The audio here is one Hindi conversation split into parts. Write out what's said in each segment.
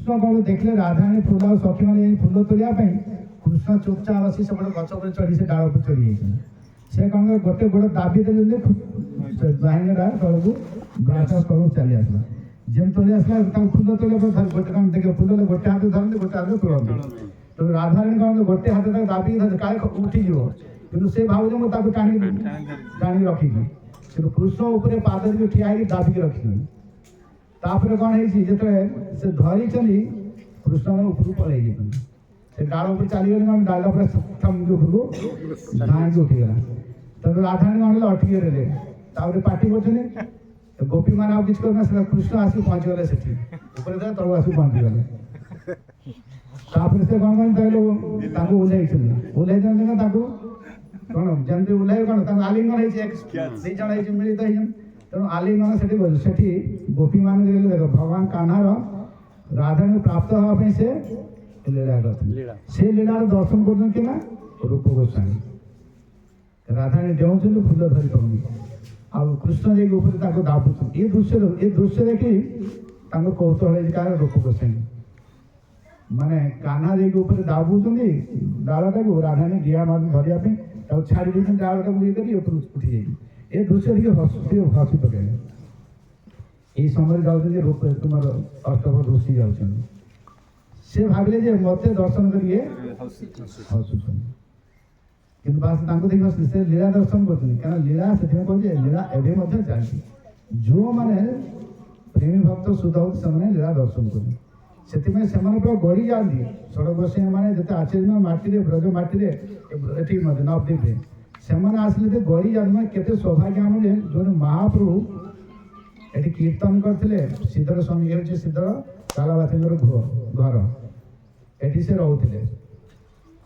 कृष्ण कौन देखले राधाराणी फूल और सखी मैंने फूल तोलिया कृष्ण चुपचाप आसी से गच पर चढ़ी से डाल पर चढ़ी से कौन गोटे गोड़ दाबी देते बाहिंगटा तौक ग्रास तौक चली आसला जमी तोली आसला फूल तोलिया गोटे कौन देखे फूल गोटे हाथ धरते गोटे हाथ तोड़ते तो राधाराणी कौन गोटे हाथ दाबी काले उठीज कि से भाव मुझे टाणी रखिकी कि कृष्ण उपर पाद जो ठिया दाबिकी रखी तापर कौन है से धरी कृष्ण उपरू पलि से डाल उपर चलीगले कौन डाल उपरको धाँकी उठीगला तब राधाराणी कौन अटकी रहे पार्टी कर गोपी मैंने आउ किसी करना कृष्ण आसिक पहुँचीगले से तक आसिक पहुँचीगले से कौन कौन ओह्लई कौन जमी ओह्लई कौन आलिंगन होती मिलित तेणु आलिंगन से गोपी मान देख भगवान कान्हार राधाराणी प्राप्त हाँपाई से लीला करते से लीलार दर्शन कर रूप गोस्वामी राधाराणी डेउं फूल धरी पाऊनी आ कृष्ण जाकर दाबुच ये दृश्य देखी कौतूहल कार रूप गोस्वामी माने कान्हा ऊपर दाबुच्च डालटा को राधाराणी डिया मार धरने छाड़ी डालटा को ये उठी जाए ये दृश्य देखिए हसी पकड़े ये समय जाऊँ रूप तुम अष्टभ ऋषि जाऊँ से भाविले मत दर्शन करिए हसुन कि बास देख से लीला दर्शन कर लीला से लीला एवं चलती जो मैंने प्रेमी भक्त शुद्ध होते लीला दर्शन कर गड़ी जाती षड़ गोसाई मैंने जिते आचार्य माटी ब्रज माटी ये नवद्वीप से आसले गड़ी जाते केते सौभाग्य आम जो महाप्रभु ये कीर्तन करते श्रीधर स्वामी हूँ श्रीधर कालाबाती घर ये से रोते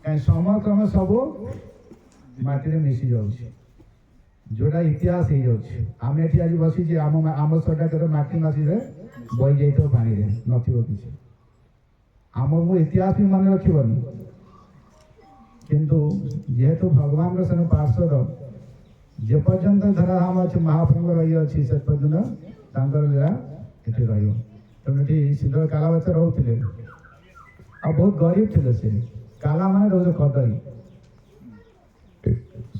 कहीं समय क्रम सब माटी मिसी जोटा इतिहास हो जाए आम ये आज बसी आम सटा के माटी मसी बही जाइए पानी नथिबो किसी आम को इतिहास भी मन रखनी किंतु जेहेतु भगवान सेन पार्षद जे पर्यंत धराधाम अच्छे महाप्रभु रही अच्छी से पर्यटन लीला ये तेणु ये श्रीधर कालाबाती रोते आ बहुत गरीब थे से काला मान रोज कदली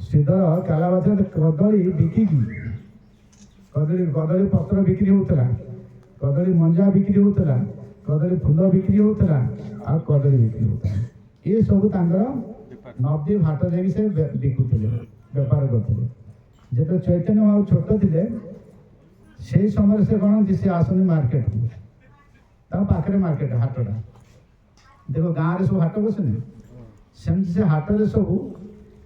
श्रीधर कालाबाती कदली बिकिकी कदली पत्र बिक्री होता कदली मंजा बिक्री होता कदली फूल बिक्री होता आ कदली बिक्री होता ये सब नवद्वीप हाट जाकि से बिकुले बेपार करते जो चैतन्य महाप्रभु छोट थे से समय से कौन सी आसनी मार्केट को पाखे मार्केट हाटटा देखो गाँव में सब हाट बसनी सेमती से हाट में सब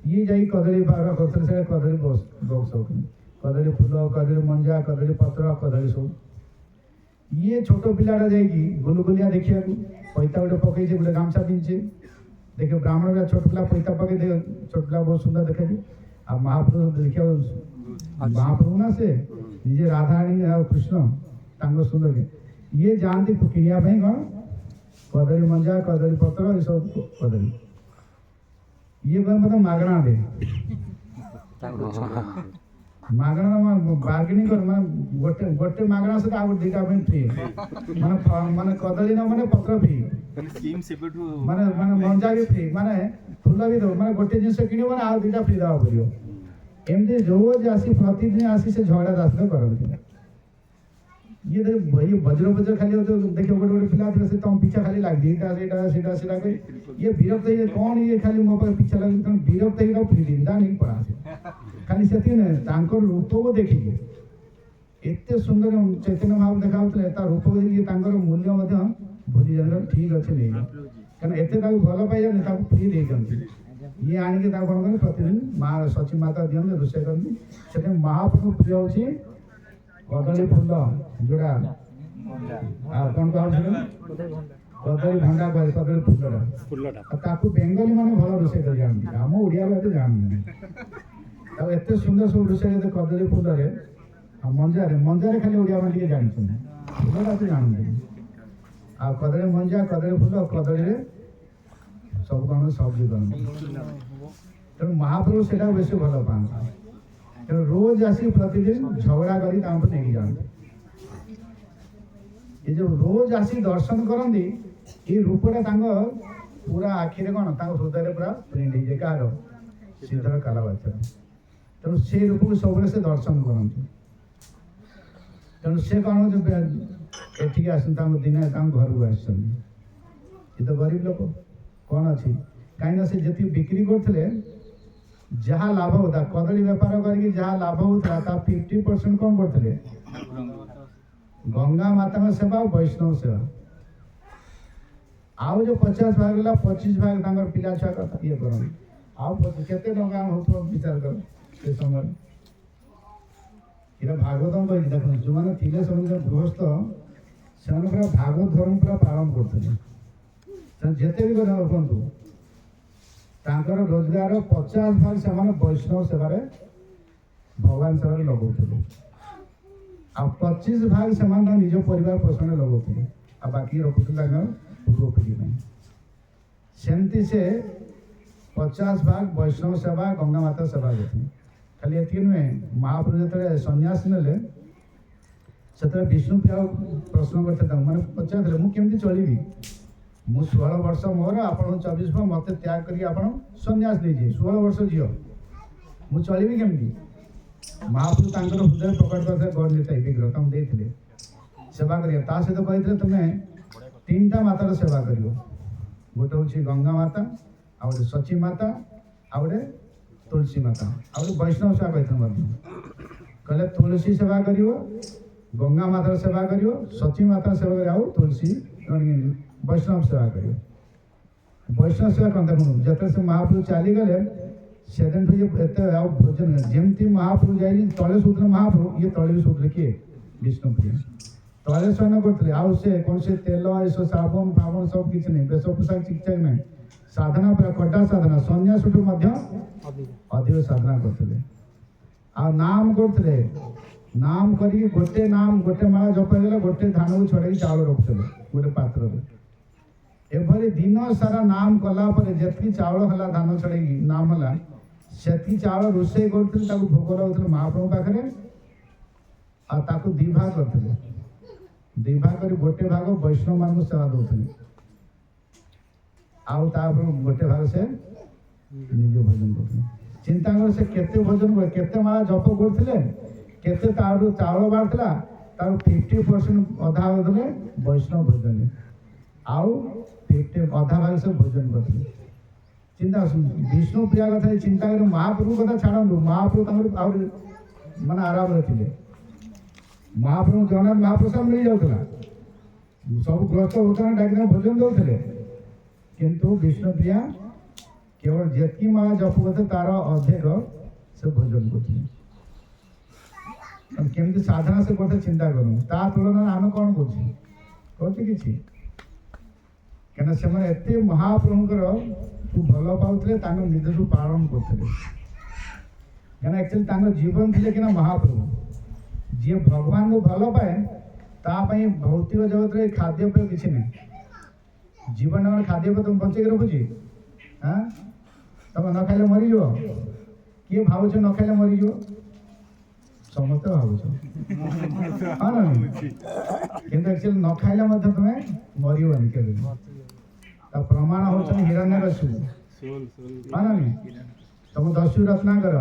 ये जा कदली बेपार करते से कदली बक्स कदली फूल कदली मंजा कदली पत्र कदली सब ये छोट पिलाटा जाकि गुलगुलिया देखा पैता गोटे पकई गोटे गामछा पिंधे देखिए ब्राह्मण छोट पिला पैता पकई छोट पिला बहुत सुंदर देखा आ महाप्रभु देखिए महाप्रभु ना से निजे राधाराणी कृष्ण सुंदर के ये जाती किनिया कौन कदली मंजा कदली पत्र ये सब कदली ये मतलब मागणा दे मागणा बार्गेनिंग कर माने गोटे गोटे मागणा से आउ दुटा फ्री माने कदली न माने पत्र फ्री स्कीम सेबेठु माने माने मंजा भी फ्री माने फूल भी दो माने गोटे जिंस किनो माने आउ दुटा फ्री दाव परियो एमजे रोज आसी प्रतिदिन आसी से झगड़ा दासले करते ये देख भाई वज्र वज्र खाली होते देखो गोटे गोटे पिला से तुम पीछा खाली लाग दीटा सेटा ये विरक्त है कौन ये खाली मो पर पीछा लगे तुम विरक्त है फ्री दिंदा नहीं पड़ा खाली से रूप को देखिए एत सुंदर चैतन्य भाव देखा रूप को देखिए मूल्य भूली जाए ठीक अच्छे नहीं क्या एत भल पाई जाए फ्री दे ये आणिक कौन कर प्रतिदिन माँ सची माता दिखते रोषे करती से महाप्रभु प्रिय हूँ कदली फूल जोड़ा कौन कह कदली भंडा कहे कदली फूलटा बेंगली मैंने भल रोषे कर जानते आम ओडिया एत जानते एत सुंदर सब रोषे कदली फूल मंजार खाली ओडिया मैंने जानते फूलटा तो जानते आ कदली मंजा कदली फूल कदली सब कौन सब्जी करते तेणु महाप्रभु से बेस भल पाते तेणु रोज आसी प्रतिदिन झगड़ा कर नहीं जानते ये जो रोज आसी दर्शन करती ये रूपटा पूरा आखिरे कौन हृदय पूरा प्रिंट हो कार सिद्धर कालाबाचर तेणु से रूप को सब से दर्शन करती तेणु से कौन एठिक आस दिने घर को आस तो गरीब लोक कौन अच्छी कहीं से जी बिक्री करते जहाँ लाभ होता कदली बेपार करके जहाँ लाभ होता 50% कौन करते गंगा माता सेवा और वैष्णव सेवा आउ जो 50 भाग गला 25 भाग तांगर पिला छुआ कथा ये करन आउ केते टंका होतो विचार कर से समय इरा भागवतम कहि देखो जो माने थिले समय गृहस्थ से पूरा भागवत धर्म पूरा पालन करते जेते भी कर रखु तांकर रोजगार 50 भाग से वैष्णव सेवा भगवान सेवा लगौले आ 25 भाग से निज परिवार पोषण लगौले आ बाकी रखुला पूर्व पीढ़ी में सेमती से 50 भाग वैष्णव सेवा गंगा माता सेवा करते खाली ये नुहे महाप्रभु जो सन्यास ने से विष्णुप्रिया प्रश्न करते मैंने पचारे मुझे चलि मु 16 वर्ष मोर आप 24 वर्ष मत त्याग कर सन्यास नहीं 16 वर्ष झील मु चलि केमती महाप्रभु तांकर हृदय प्रकट करते गणनीता विग्रह तुम देते सेवा करा सहित कही तुम्हें 3टा मातार सेवा कर गोटे हूँ गंगा माता आ गए सची माता आ गए तुलसी माता आ गए वैष्णव सेवा कहते कहले तुलसी सेवा कर गंगा मातार सेवा कर सची माता सेवा कर तुलसी वैष्णव सेवा कर वैष्णव सेवा कौन देखो जिते से महाप्रभु चलीगले से दिन भोजन जमती महाप्रभु जाए तले सुधले महाप्रभु ये तले भी सुधले किए विष्णुप्रिया तले शयन करते आउ से कौन से तेल ये साबुन फाबुन सब किसी नहीं बेश पोशाक चिकचाक नहीं साधना पूरा कटा साधना सन्यास अधिक साधना करते आ नाम करते नाम करी गोटे नाम गोटे माला जपगला गोटे धान को छड़े चाउल रखुते गोटे पात्र एभली दिन सारा नाम कलापर जी चाउल है धान छड़े नाम है से चाउल रोषे करते भोग लगुते महाप्रभु पाखे आको दी भाग करते दी भाग कर गोटे भाग वैष्णव मान सेवा दौते गोटे भाग से निज भोजन करते चिंता कर से केते भोजन कर केते माला जप करते केते चाउल बाहर 50% अधा देले वैष्णव भोजन आउ 50 अधा भाग से भोजन करते चिंता विष्णु प्रिया कथा चिंता कर महाप्रभु कथा छाड़ू महाप्रभु मान आराम थे महाप्रभु जगन्नाथ महाप्रसाद मिल जाऊला सब ग्रस्त होता डाक भोजन दौले किंतु विष्णुप्रिया केवल जी माला जप करते तार अधिक से भोजन करते केमती साधना से करते चिंता करूँ ता तुलन आम कौन कर कहीं से एत महाप्रभुंर भल पाते निज पालन करते कहीं एक्चुअली जीवन थे कि महाप्रभु जी भगवान को भल पाए तापाई भौतिक जगत में खाद्यपेय किसी नहीं जीवन खाद्यपेय तुम बचे रखुची हाँ तुम न खाइले मरीज किए भावुच न खाइले मरीज समस्त भावुच हाँ ना कि एक्चुअली न खाइले तुम्हें मरबनी के प्रमाण हो हिरण्यकशिपु हाँ ना तुम दस्यु रत्नाकर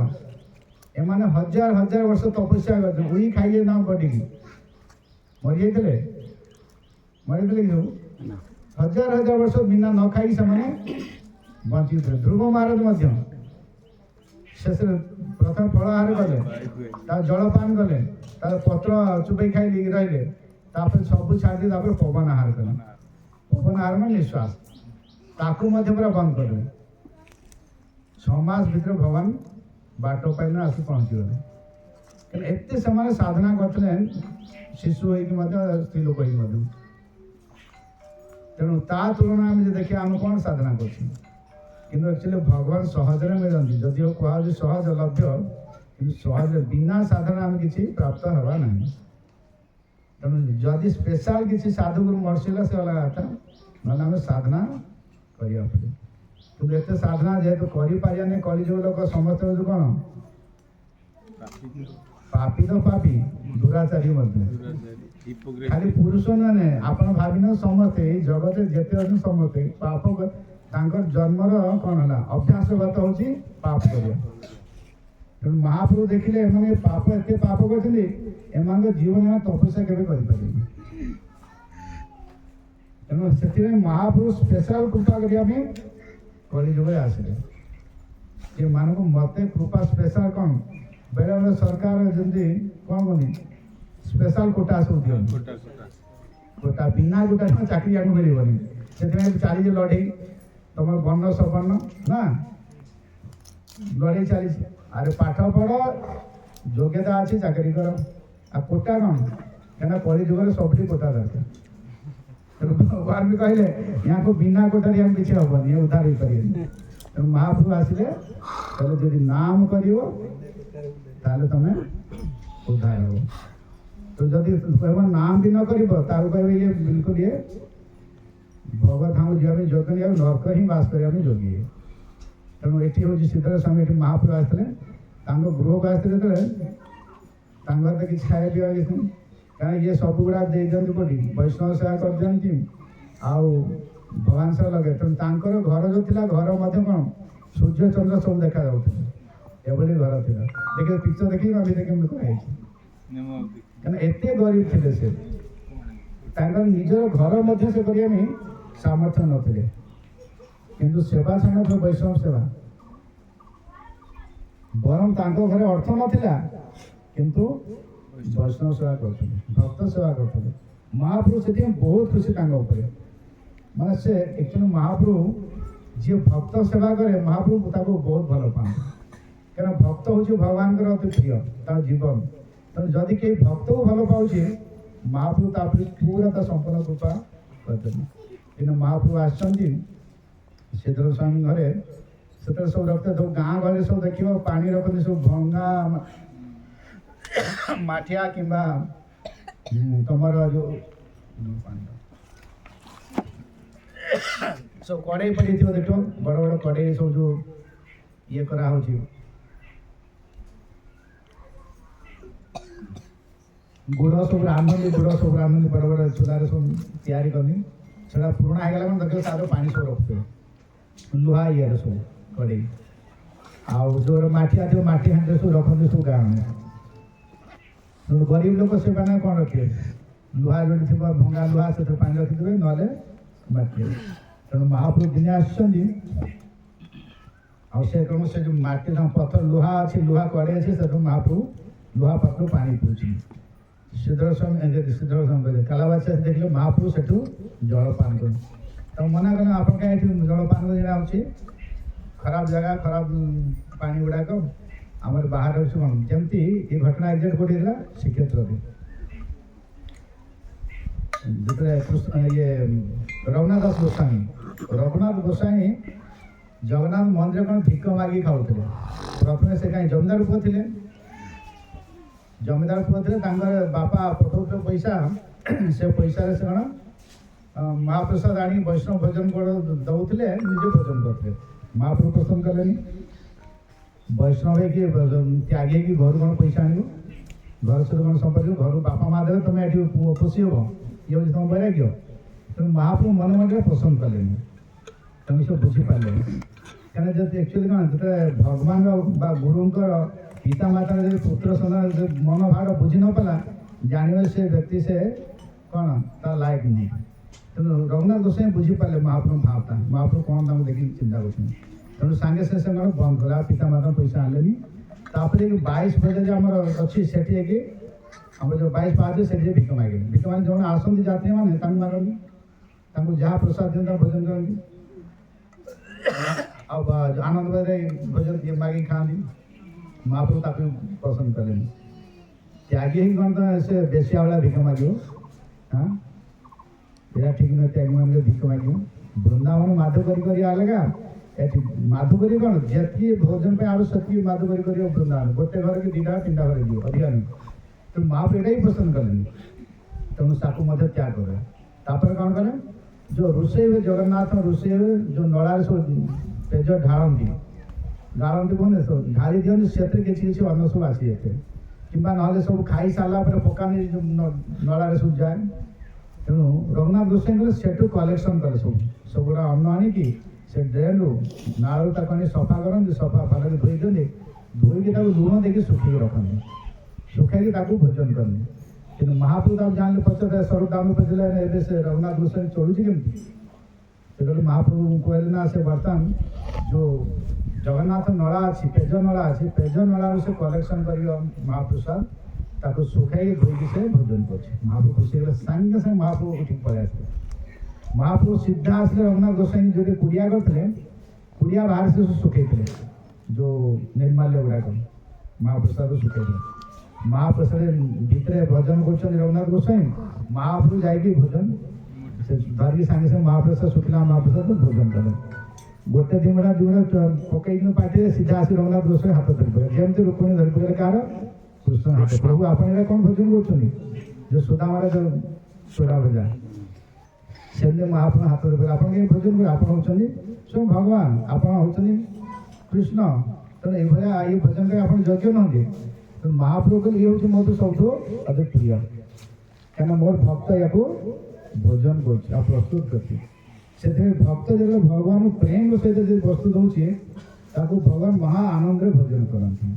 एमाने हजार हजार वर्ष तपस्या करते वही खाइए ना बटी मरी जाते मरी हजार हजार वर्ष बिना न खाई से बची ध्रुव महाराज शेष प्रथम फलाहार कले जलपान कले पत्र चुपे खाई रही सब छाड़ी पवन आहार कले पवन आहार में निश्वास ताकू पूरा बंद कर 6 मास भीतर भगवान बाट पाइन आस पहुँची गले एत से साधना करते शिशु हो स्त्री लोक तेणु ता तुलना में देखिए आम कौन साधना कर एक्चुअली भगवान सहजरे मिलती जदि कह सहज लभ्य कि सहज बिना साधना आम कि प्राप्त हवा ना तेणु जदि स्पेशल किसी साधुगुरु मर्सीला से अलग था ना आम साधना करने पड़े तुम एत साधना जेहेतु कर कलिजुग लोक समस्त हो कौन पापी तो पापी दुराचारी खाली पुरुष ना आपण भाविन समस्ते जगत जेते अच्छे समस्ते पाप जन्मर कौन है अभ्यासगत हूँ पाप कर तेणु महाप्रभु देखिले एम पाप एत पाप कर जीवन में तपस्या केवे तेणु से महाप्रभु स्पेशल कृपा करने कलिजुग आसिले ये मान को मत कृपा स्पेशल कौन बेले बेले सरकार जमी कौन कहनी स्पेशल कोटा सब दिखते कोटा बिना कोटा चाकरी आगे मिलनी से चली लड़े तुम वर्ण सवर्ण ना लड़े चली अरे पाठ पढ़ योग्यता अच्छी चाकरी कर आ कोटा कौन क्या कलिजुग सब कोटा दरकार भगवान भी कहले यहाँ को बिना कोटारी हम किसी हेनी ये उद्धार हो पारे तेणु महाप्रभु आसिले कहले जदि नाम कर तुम उद्धार हो तो जदि कह नाम भी न कर कहे ये बिल्कुल ये भगवत हम जावाई योग्य नहीं नरक ही बास करने योग्य है तेणु ये हूँ सिद्धर स्वामी ये महाप्रभु आसते गृह को आसते तो किसी खाया पीवा किसी कहीं ये सब गुड़ा दे दिखती कोटी वैष्णव सेवा कर दिखती आउ भगवान सह लगे तेणु घर जो थी घर मध्य कौन सूर्य चंद्र सब देखा जाऊे घर थी देखिए पिक्चर देखिए अभी देखिए कहना एत गरीब थे से निजर घर मध्य से करने सामर्थ्य नथिले किंतु सेवा छाण तो वैष्णव सेवा बरम घर अर्थ नाला किंतु वैष्णव सेवा करते भक्त सेवा करते महाप्रभु से बहुत खुशी माने से एक्चुअली महाप्रभु जी भक्त सेवा करे महाप्रभु ताको बहुत भल पाते क्या भक्त हूँ भगवान अति प्रिय तार जीवन तेणु जदि कहीं भक्त को भल पाचे महाप्रभु तापर पूरा ता संपूर्ण कृपा करते कि महाप्रभु आसचंदी सिद्धर स्वामी घरे से सब रखते तो गाँ घर सब देखिए पानी रखते सब भंगा माठिया कि तुम जो सब कड़े पड़ी थी देख बड़ बड़ कड़े सब जो ये करा गुड़ सब रांधि बड़ बड़ चूल्हार सब तैयारी करनी से पुराणा होगा देखिए तार पानी सब रखते लुहा ये सब कड़े आउ जो माठिया थी माटी हांडी सब रखते सब गाँव गरीब लोक से मैंने कौन रखे लुहा जो थी भंगा लुहा से पानी रखिथे ना माटी तेणु महाप्रभु दिने आसुँच कौन से जो माटी पत्थर लुहा अच्छे लुहा कड़े अच्छे से महाप्रभु लुहा पत्र पानी पीछे सिद्धर स्वामी कालाबासी देखिए महाप्रभु से जलपान कर तो मना कल आप जलपान कर खराब जगह खराब पानी गुड़ाक आम बाहर अच्छे कौन जमती ये घटना एक्जाक्ट कौटी श्रीक्षेत्र जो ये रघुनाथ दास गोस्वामी जगन्नाथ मंदिर कौन भिक मागिक खाऊे प्रथम से कहीं जमीदार पुओ थे जमीदार पुओ थे बापा पठाऊ पैसा से पैसा से कौन महाप्रसाद आनी वैष्णव भोजन दौले निजे भोजन करते महाप्रभु पसंद कले वैष्णव है कि त्यागी कि घर कौन पैसा आन घर सहित कौन संपर्क घर बापा माँ देवे तुम ये पोषी हम ये हूँ तुम वैराग्य तेणु महाप्रभु मन मन पसंद कले तुम सब बुझीपारे क्या एक्चुअली कौन जो भगवान गुरुंर पिता माता पुत्र सन्तान मन भाव बुझी न पाला जानवे से व्यक्ति से कौन तार लायक नहीं तेणु रघुनाथ गोस्वामी बुझीपारे महाप्रभु भावता महाप्रभु कौन देखिए चिंता कर तेणु सांगे से कौन बंद कला पिता माता पैसा आनले तापर 22 बजे आम अच्छी से जो 22 पाँच से भिक मागे भिक मागे जो आसती जात्री मैंने मारती जहाँ प्रसाद दिखता भोजन करती आनंद बजारे भोजन ये मागे खाती महाप्रभु ताकि पसंद कले त्यागी ही कौन से बेसिया वाला भिक मागे हाँ ये ठीक ना त्यागी मान भिक मागे वृंदावन माधुकरी कर अलगा माधुकरी कौन जी भोजन पे आवश्यक माधुकरी कर वृंदावन गोटे घर कि दीटा तीन घर जी अधिका नहीं तो महाप्रभु यहाँ ही पसंद कले तेणु ताकू त्याग करे तापर कौन कले जो रोषे हुए जगन्नाथ रोषे हुए जो नलार सब पेज ढालती कहते सब ढाली दिखती से किसी अन्न सब आसी जाते কিংবা নহলে ସବୁ ଖାଇ ସାରିଲା ପରେ ପକାନ୍ତି ନଳାରେ ସବୁ ଯାଏ। ତେଣୁ ରଘୁନାଥ ଗୋସ୍ୱାମୀ କଲେ ସେଠୁ କଲେକ୍ସନ୍ କଲେ ସବୁଗୁଡ଼ା ଅନ୍ନ ଆଣିକି ସେ ଡ୍ରେନ୍ରୁ ନାଳରୁ ତାକୁ ଆଣି ସଫା କରନ୍ତି, ସଫା ଭଲରେ ଧୋଇ ଦିଅନ୍ତି, ଧୋଇକି ତାକୁ ଲୁଣ ଦେଇକି ଶୁଖେଇକି ରଖନ୍ତି, ଶୁଖାଇକି ତାକୁ ଭୋଜନ କରନ୍ତି। କିନ୍ତୁ ମହାପ୍ରଭୁ ତାକୁ ଜାଣିଲେ ପଚାରିଲେ ସରୁ ଦାମ ପଚାରିଲେ ଏବେ ସେ ରଘୁନାଥ ଗୋସ୍ୱାମୀ ଚଳୁଛି କେମିତି? ସେ କହିଲେ ମହାପ୍ରଭୁ କହିଲେ ନା ସେ ବର୍ତ୍ତମାନ ଯେଉଁ ଜଗନ୍ନାଥ ନଳା ଅଛି, ପେଜ ନଳା ଅଛି, ପେଜ ନଳାରୁ ସେ କଲେକ୍ସନ୍ କରିବ ମହାପ୍ରସାଦ, ତାକୁ ଶୁଖାଇକି ଧୋଇକି ସେ ଭୋଜନ କରୁଛି। ମହାପ୍ରଭୁ ଖୁସି ହେଇଗଲେ, ସାଙ୍ଗେ ସାଙ୍ଗେ ମହାପ୍ରଭୁ ଉଠିକି ପଳେଇ ଆସିଲେ। ମହାପ୍ରଭୁ ସିଧା ଆସିଲେ ରଘୁନାଥ ଗୋସ୍ୱାମୀ ଯେଉଁଠି କୁଡ଼ିଆ କରିଥିଲେ, କୁଡ଼ିଆ ବାହାରେ ସେ ଶୁଖେଇଥିଲେ ଯେଉଁ ନିର୍ମାଲ୍ୟ ଗୁଡ଼ାକ ମହାପ୍ରସାଦରୁ ଶୁଖେଇଥିଲେ। ମହାପ୍ରସାଦ ଭିତରେ ଭଜନ କରୁଛନ୍ତି ରଘୁନାଥ ଗୋସ୍ୱାମୀ, ମହାପ୍ରଭୁ ଯାଇକି ଭୋଜନ ସେ ଧରିକି ସାଙ୍ଗେ ସାଙ୍ଗେ ମହାପ୍ରସାଦ ଶୁଖିଲା ମହାପ୍ରସାଦ ଭୋଜନ କଲେ। ଗୋଟେ ଦିମଡ଼ା ପକେଇକି ପାଟିରେ ସିଧା ଆସି ରଘୁନାଥ ଗୋସ୍ୱାମୀ ହାତ ଧରି ପକେଇଲେ, ଯେମିତି ରୁକ୍ମିଣୀ ଧରି ପକେଇଲେ କାହାର? କୃଷ୍ଣ ହାତ। ପ୍ରଭୁ ଆପଣ ଏଇଟା କ'ଣ ଭୋଜନ କରୁଛନ୍ତି? ଯେଉଁ ସୁଦାମାର ଯେଉଁ ଚୋଡ଼ା ଭଜା, ସେମିତି ମହାପ୍ରଭୁ ହାତ ଧରି ପକେଇଲେ, ଆପଣ କେମିତି ଭୋଜନ କରିବେ? ଆପଣ ହେଉଛନ୍ତି ସ୍ୱୟଂ ଭଗବାନ, ଆପଣ ହେଉଛନ୍ତି କୃଷ୍ଣ, ତେଣୁ ଏଇଭଳିଆ ଏଇ ଭୋଜନ କରି ଆପଣ ଯୋଗ୍ୟ ନୁହନ୍ତି। ତେଣୁ ମହାପ୍ରଭୁ କହିଲେ ଇଏ ହେଉଛି ମୋର ସବୁଠୁ ଅଧିକ ପ୍ରିୟ, କାହିଁକିନା ମୋର ଭକ୍ତ ୟାକୁ ଭୋଜନ କରୁଛି ଆଉ ପ୍ରସ୍ତୁତ କରୁଛି। ସେଥିପାଇଁ ଭକ୍ତ ଯେତେବେଳେ ଭଗବାନ ପ୍ରେମ ସହିତ ଯଦି ପ୍ରସ୍ତୁତ ହେଉଛି, ତାକୁ ଭଗବାନ ମହା ଆନନ୍ଦରେ ଭୋଜନ କରନ୍ତି।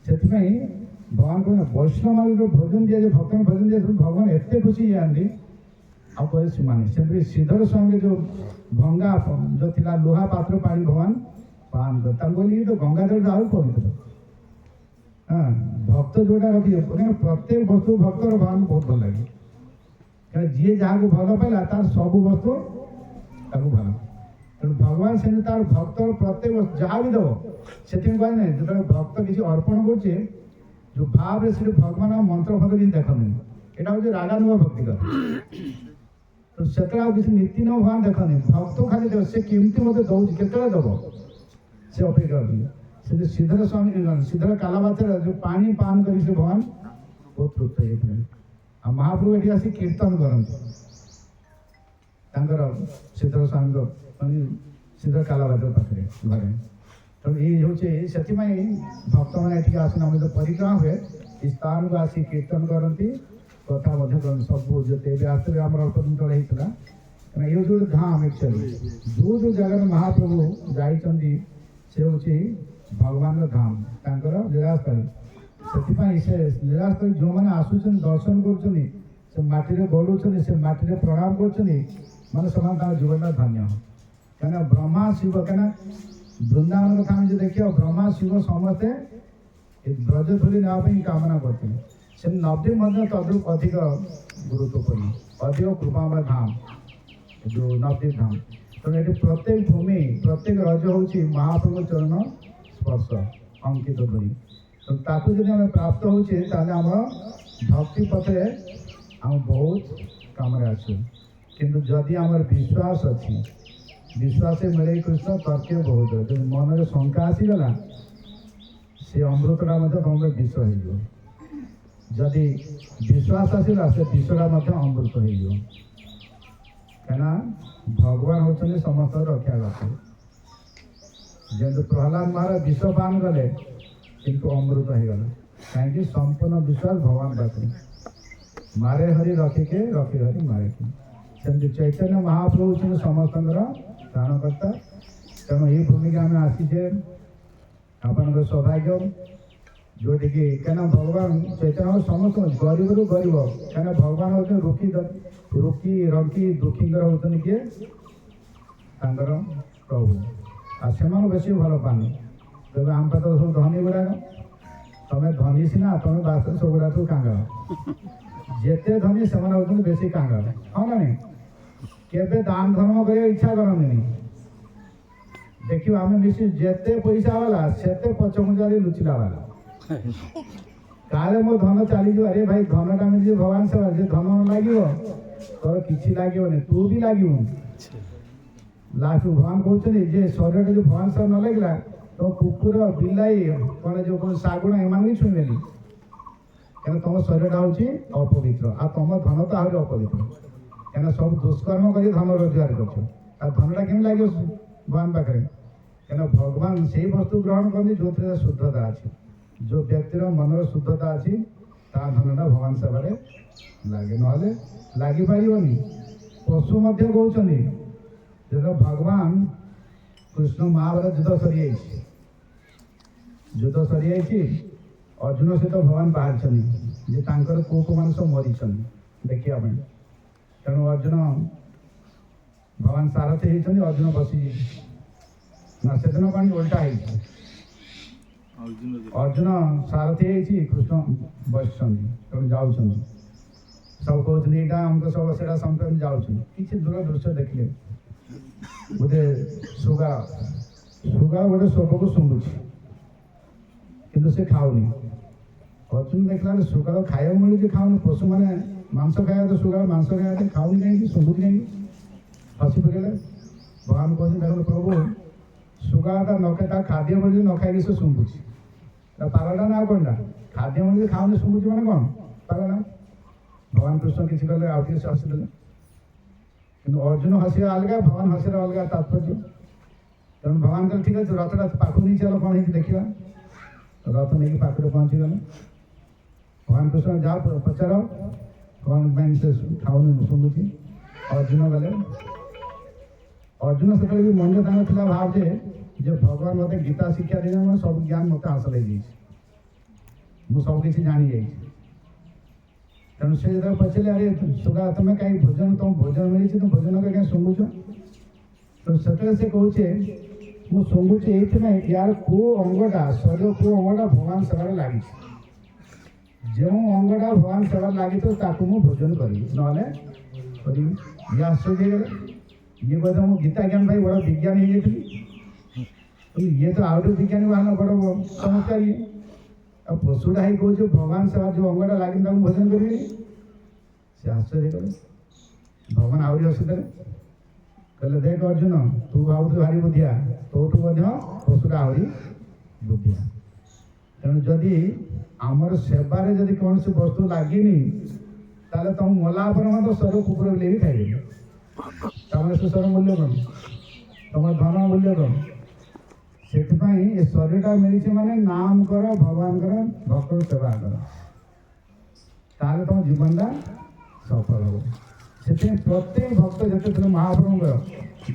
ସେଥିପାଇଁ ଭଗବାନ କହିଲେ ବୈଷ୍ଣବମାନଙ୍କୁ ଭୋଜନ ଦିଆଯାଏ, ଭକ୍ତଙ୍କୁ ଭୋଜନ ଦିଆଯାଏ, ଭଗବାନ ଏତେ ଖୁସି ହେଇଯାଆନ୍ତି ଆଉ କହିଲେ ସେମାନେ। ସେଥିପାଇଁ ଶ୍ରୀଧର ସ୍ୱାମୀଙ୍କ ଯେଉଁ ଭଙ୍ଗା ଯେଉଁ ଥିଲା ଲୁହା ପାତ୍ର ପାଣି ଭଗବାନ ପାନ କରେ, ତାଙ୍କୁ କହିଲେ ଇଏ ତ ଗଙ୍ଗାଜଳ ଆହୁରି ପବିତ୍ର। ହଁ, ଭକ୍ତ ଯେଉଁଟା ରଖିବେ, କାହିଁକିନା ପ୍ରତ୍ୟେକ ବସ୍ତୁ ଭକ୍ତର ଭଗବାନଙ୍କୁ ବହୁତ ଭଲ ଲାଗେ, କାରଣ ଯିଏ ଯାହାକୁ ଭଲ ପାଇଲା ତାର ସବୁ ବସ୍ତୁ ତାକୁ ଭଲ। ତେଣୁ ଭଗବାନ ସେମିତି ତାର ଭକ୍ତର ପ୍ରତ୍ୟେକ ଯାହା ବି ଦେବ, ସେଥିପାଇଁ କୁହାଯାଏ ନାହିଁ ଯେତେବେଳେ ଭକ୍ତ କିଛି ଅର୍ପଣ କରୁଛେ ଯେଉଁ ଭାବରେ ସେଠି ଭଗବାନ ମନ୍ତ୍ର ଫନ୍ତ୍ର କିଛି ଦେଖନ୍ତିନି, ଏଇଟା ହେଉଛି ରାଗାନୁଭ ଭକ୍ତି କଥା। ତ ସେତେବେଳେ ଆଉ କିଛି ନୀତି ନିୟମ ଭଗବାନ ଦେଖନ୍ତି, ଭକ୍ତ ଖାଲି ଦେବ, ସେ କେମିତି ମୋତେ ଦେଉଛି, କେତେବେଳେ ଦେବ, ସେ ଅପେକ୍ଷା କରନ୍ତି। ସେଠି ଶ୍ରୀଧର ସ୍ୱାମୀ ଶ୍ରୀଧର କାଲାବାତରେ ଯେଉଁ ପାଣି ପାନ କରି ସେ ଭଗବାନ ବହୁତ ତୃପ୍ତ ହେଇଥିଲେ। ଆଉ ମହାପ୍ରଭୁ ଏଠି ଆସି କୀର୍ତ୍ତନ କରନ୍ତି ତାଙ୍କର ଶ୍ରୀଧର ସ୍ୱାମୀଙ୍କ ଶ୍ରୀଧର କାଲାବାଦର ପାଖରେ ଘରେ। ତେଣୁ ଏଇ ହେଉଛି ସେଥିପାଇଁ ଭକ୍ତମାନେ ଏଠିକି ଆସନ୍ତି, ଆମର ଯେଉଁ ପରିକ୍ରମା ହୁଏ ଏ ସ୍ଥାନକୁ ଆସି କୀର୍ତ୍ତନ କରନ୍ତି, କଥା ମଧ୍ୟ କରନ୍ତି। ସବୁ ଯେତେ ଏବେ ଆସିଲେ ଆମର ଅଳ୍ପ ଦିନ ତଳେ ହେଇଥିଲା, କାରଣ ଏ ହେଉଛି ଗୋଟେ ଧାମ ଆକ୍ଚୁଆଲି, ଯେଉଁ ଜାଗାରେ ମହାପ୍ରଭୁ ଯାଇଛନ୍ତି ସେ ହେଉଛି ଭଗବାନର ଧାମ, ତାଙ୍କର ଲୀଳାସ୍ଥଳୀ। ସେଥିପାଇଁ ସେ ଲୀଳାସ୍ଥଳୀ ଯେଉଁମାନେ ଆସୁଛନ୍ତି ଦର୍ଶନ କରୁଛନ୍ତି, ସେ ମାଟିରେ ଗଡ଼ୁଛନ୍ତି, ସେ ମାଟିରେ ପ୍ରଣାମ କରୁଛନ୍ତି, ମାନେ ସେମାନେ ତାଙ୍କ ଜୀବନଟା ଧନ୍ୟ। କାହିଁକିନା ବ୍ରହ୍ମା ଶିବ, କାହିଁକିନା ବୃନ୍ଦାବନ କଥା ଆମେ ଯଦି ଦେଖିବା, ବ୍ରହ୍ମା ଶିବ ସମସ୍ତେ ବ୍ରଜଧୂଳି ନେବା ପାଇଁ କାମନା କରିଥିଲେ। ସେ ନବଦ୍ୱୀପ ମଧ୍ୟ ତଦୁ ଅଧିକ ଗୁରୁତ୍ୱପୂର୍ଣ୍ଣ, ଅଧିକ କୃପାମୟ ଧାମ ଯେଉଁ ନବଦ୍ୱୀପ ଧାମ। ତେଣୁ ଏଠି ପ୍ରତ୍ୟେକ ଭୂମି, ପ୍ରତ୍ୟେକ ରଜ ହେଉଛି ମହାପ୍ରଭୁ ଚରଣ ସ୍ପର୍ଶ ଅଙ୍କିତ କରି। ତ ତାକୁ ଯଦି ଆମେ ପ୍ରାପ୍ତ ହେଉଛେ, ତାହେଲେ ଆମର ଭକ୍ତି ପଥରେ ଆମେ ବହୁତ କାମରେ ଆସୁ। କିନ୍ତୁ ଯଦି ଆମର ବିଶ୍ୱାସ ଅଛି, ବିଶ୍ୱାସ ମିଳେ କୃଷ୍ଣ ତର୍କେ ବହୁତ, ଯଦି ମନରେ ଶଙ୍କା ଆସିଗଲା, ସେ ଅମୃତଟା ମଧ୍ୟ ତୁମର ବିଷ ହେଇଯିବ। ଯଦି ବିଶ୍ୱାସ ଆସିଲା, ସେ ବିଷଟା ମଧ୍ୟ ଅମୃତ ହେଇଯିବ। କାହିଁକିନା ଭଗବାନ ହେଉଛନ୍ତି ସମସ୍ତଙ୍କ ରକ୍ଷା କଥା। ଯେହେତୁ ପ୍ରହ୍ଲାଦ ମହାରାଜ ବିଷ ପାନ କଲେ କିନ୍ତୁ ଅମୃତ ହେଇଗଲା, କାହିଁକି? ସମ୍ପୂର୍ଣ୍ଣ ବିଶ୍ୱାସ ଭଗବାନ ପାଖରେ। ମାରେ ହରି ରଖିକେ, ରଖି ହରି ମାରେକେ। ସେମିତି ଚୈତନ୍ୟ ମହାପ୍ରଭୁ ହେଉଛନ୍ତି ସମସ୍ତଙ୍କର ପ୍ରାଣକର୍ତ୍ତା। ତେଣୁ ଏହି ଭୂମିକା ଆମେ ଆସିଛେ, ଆପଣଙ୍କର ସୌଭାଗ୍ୟ, ଯେଉଁଠିକି କାହିଁକିନା ଭଗବାନ ଚୈତନ୍ୟ ସମସ୍ତଙ୍କୁ ଗରିବରୁ ଗରିବ, କାହିଁକିନା ଭଗବାନ ହେଉଛନ୍ତି ରୋକି ରଙ୍କି ଦୁଃଖୀଙ୍କର ହେଉଛନ୍ତି କିଏ? ତାଙ୍କର ପ୍ରଭୁ। ଆଉ ସେମାନେ ବେଶୀ ଭଲ ପାଆନ୍ତି। ତେବେ ଆମ ପାଖରେ ସବୁ ଧନୀ ଗୁଡ଼ାକ, ତମେ ଧନୀ ସିନା, ତମେ ବାସ୍ତବ ସବୁଗୁଡ଼ାକ ସବୁ କାଙ୍ଗାଳ। ଯେତେ ଧନୀ ସେମାନେ ହେଉଛନ୍ତି ବେଶୀ କାଙ୍ଗାଳ, ହଁ ନା ନାହିଁ? କେବେ ଦାନ ଧର୍ମ କରିବାକୁ ଇଚ୍ଛା କରନ୍ତିନି। ଦେଖିବ ଆମେ ମିଶି ଯେତେ ପଇସା ବାଲା ସେତେ ପଛମୁଞ୍ଚାରେ ଲୁଚିଲା ବାଲା। କାଳେ ମୋ ଧନ ଚାଲିଯିବ, ଆରେ ଭାଇ ଧନଟା ମିଳିଯିବ ଭଗବାନ ସେବା, ଯେ ଧନ ନ ଲାଗିବ ତୋର କିଛି ଲାଗିବନି, ତୁ ବି ଲାଗିବୁନି। ଲାଷ୍ଟକୁ ଭଗବାନ କହୁଛନ୍ତି ଯେ ଶରୀରଟା ଯଦି ଭଗବାନ ସେବା ନ ଲାଗିଲା, ତ କୁକୁର ବିଲାଇ କ'ଣ ଯେଉଁ ଶାଗୁଣା ଏମାନେ ବି ଛୁଇଁବେନି, କାରଣ ତୁମ ଶରୀରଟା ହେଉଛି ଅପବିତ୍ର, ଆଉ ତୁମ ଧନ ତ ଆହୁରି ଅପବିତ୍ର। କାହିଁକିନା ସବୁ ଦୁଷ୍କର୍ମ କରି ଧନ ରୋଜଗାର କରୁଛ, ଆଉ ଧନଟା କେମିତି ଲାଗିବ ଭଗବାନ ପାଖରେ? କାହିଁକିନା ଭଗବାନ ସେଇ ବସ୍ତୁ ଗ୍ରହଣ କରନ୍ତି ଯେଉଁଥିରେ ଶୁଦ୍ଧତା ଅଛି। जो व्यक्तिर मनर शुद्धता अच्छी ता धनटा भगवान सेवा लगे ना लगिपारनि पशु कहते जो भगवान कृष्ण महाभारत युद्ध सरी युद्ध सरी अर्जुन सहित भगवान बाहर को मान सब मरी देखापी तेणु अर्जुन भगवान सारथी होती अर्जुन बसी ना से दिन कौन उल्टा है अर्जुन सारथी होती कृष्ण बस तेणु जाऊँ सब कहते यहाँ आमको सब से संपर्क जाऊँ कि दूर दृश्य देखिले गोटे सुगा सुगा गोटे शोक को शुंगुची किंतु से खाऊनी अर्जुन देखला सुगा खाया मिलूँ खाऊनी पशु मैंने मांस खाया तो सुगा मांस खाया खाऊनी कहीं शुंगुची कहीं हसी पकड़े भगवान कहते देखो प्रभु सुगाटा न खाए खाद्य मिलूँ न खाई से शुंगुची पागलटा ना कौनटा खाद्य मिलूँ खाऊनी शुंगुची मैंने कौन पागल भगवान कृष्ण किसी कले आउ टे हसीदे कि अर्जुन हसी अलग भगवान हसी अलग तात्पर्य तेणु भगवान कह ठीक अच्छे रथटा पाख नहीं चल कौन है देखा रथ नहीं पाखे पहुँचीगले भगवान कृष्ण जाओ पचार कौन बैंक से खाऊनी शुंगुची अर्जुन गले अर्जुन से भी मन था भाव जे भगवान मत गीता शिक्षा दे सब ज्ञान मत हासिल हो सबकि जानी जाइए तेणु से जो पचारे अरे सुगा तुम्हें कहीं भोजन तुम भोजन मिली तुम भोजन को क्या शुंगुच तो से कहचे मु शुंगुचे ये यार को अंगटा शरीर को अंगटा भगवान सेवार लगी जो अंगटा भगवान सेवार लगी तो भोजन करी ना ये आश्चर्य ये कहते मुझे गीता ज्ञान भाई बड़ा विज्ञानी हो ये तो आउट विज्ञानी बाहर बड़ चमत्कार ये पशुटा ही कहे भगवान सेवा जो अंगटा लगे भोजन करेंगे से आश्चर्य कले भगवान आहरी हसीदे कहले देख अर्जुन तू भाव भारी बुद्धिया तोठू पशुटा आहरी बुद्धिया तेणु जदि आमर सेवार जदि कौन सी वस्तु लगे ताले तुम मला तो सर कुकुर भी खाइबे से सर मूल्य कौन तुम धन मूल्य कौन से शरीरटा मिली माने नाम कर भगवान कर भक्त सेवा कर ताले तुम जीवनटा सफल हो से प्रत्येक भक्त जिते महाप्रभु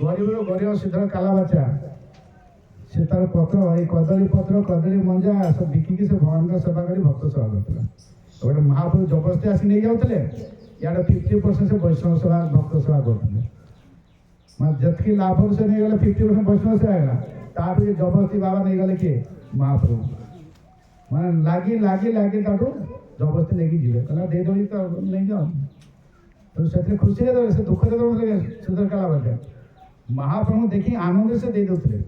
गरीब गरीब सीधर कालाबाचा से तार पत्र कदली पत्र कदली मंजा सब बिकिकी से भगवान का सेवा कर भक्त सेवा करता गोटे महाप्रभु जबरदस्ती आसिक नहीं जाते या 50% से वैष्णव सेवा भक्त सेवा करते जी लाभ से नहीं गले 50% वैष्णव सेवा है ताठू जबरदस्ती बाबा नहीं गले किए महाप्रभु मैं लगी लगी लगी ताठू जबरदस्ती लेकिन जीवे कहना दे दो तो नहीं जाओ तो से खुशी दे से दुख दे सुधर कला बाटे महाप्रभु देखी आनंद से दे दे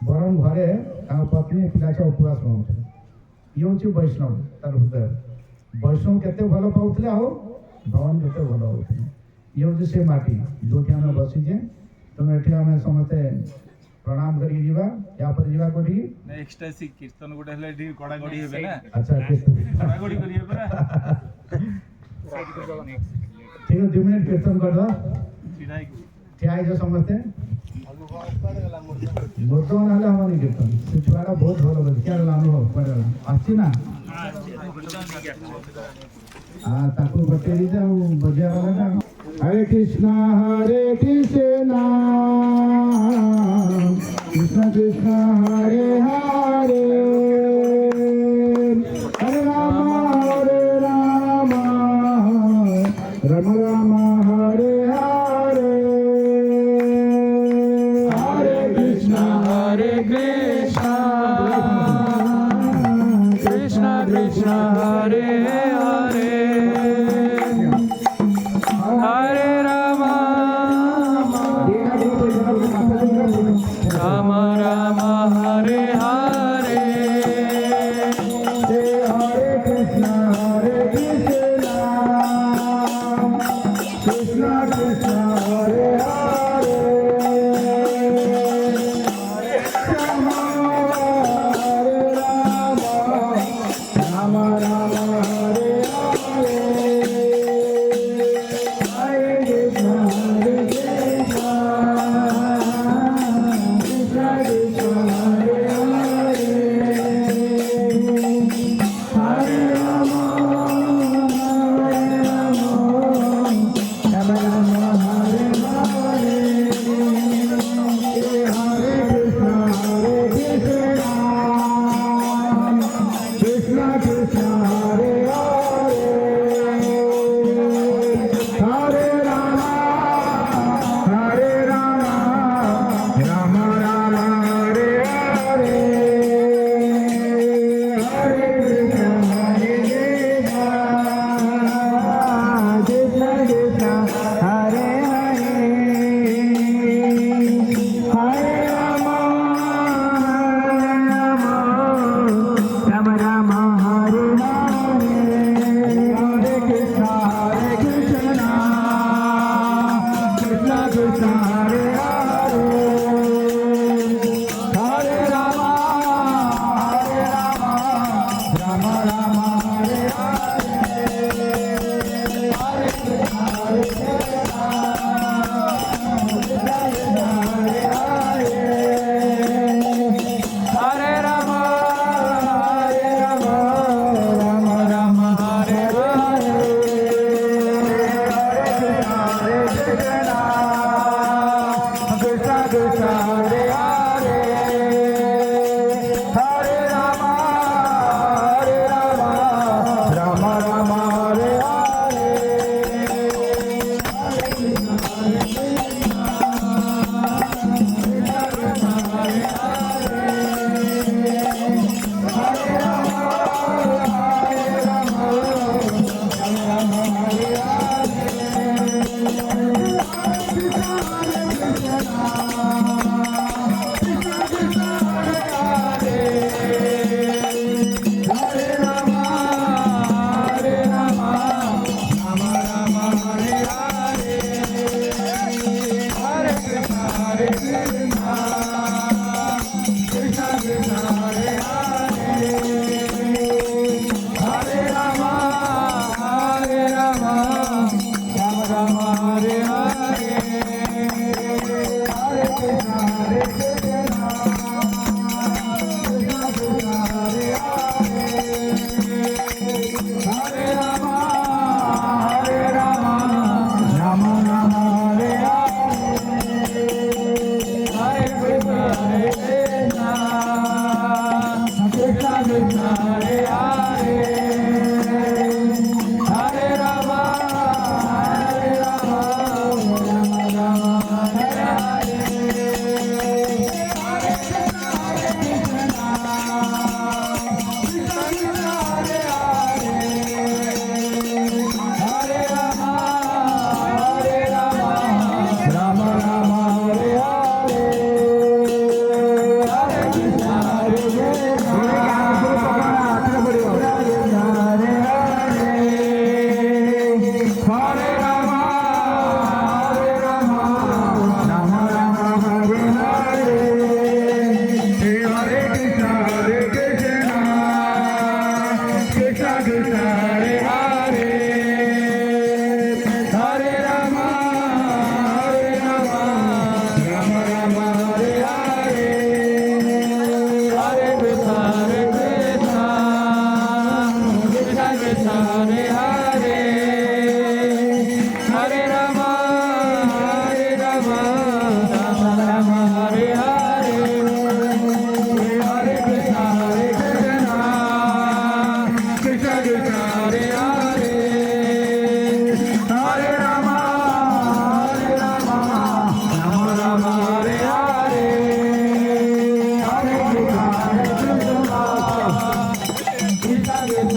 बरम घरे पत्नी पिला उपवास बनाते ये हूँ वैष्णव तार हृदय वैष्णव केते भल पाऊले आओ भगवान केते भल होते ये हूँ से माटी जो आम बसीचे तेणु ये आम समस्ते प्रणाम करी जीवा या पर जीवा कोठी एक्सटेसी कीर्तन गोटे हले डी कडागडी हेबे ना अच्छा कीर्तन कडागडी करिए परा ठीक है 2 मिनट कीर्तन कर दो ठिया जो समझते बर्तमान हले हमारी कीर्तन से छुआटा बहुत भल बजे क्या अनुभव पड़ेगा आसी ना ताको बटे दीजिए बजा वाला हरे कृष्णा कृष्ण कृष्ण हरे हरे हरे राम राम राम हरे हरे हरे कृष्णा कृष्ण कृष्ण हरे हरे हरे राम राम राम हरे हरे हरे कृष्ण कृष्ण कृष्ण हरे हरे हरे राम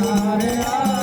Hare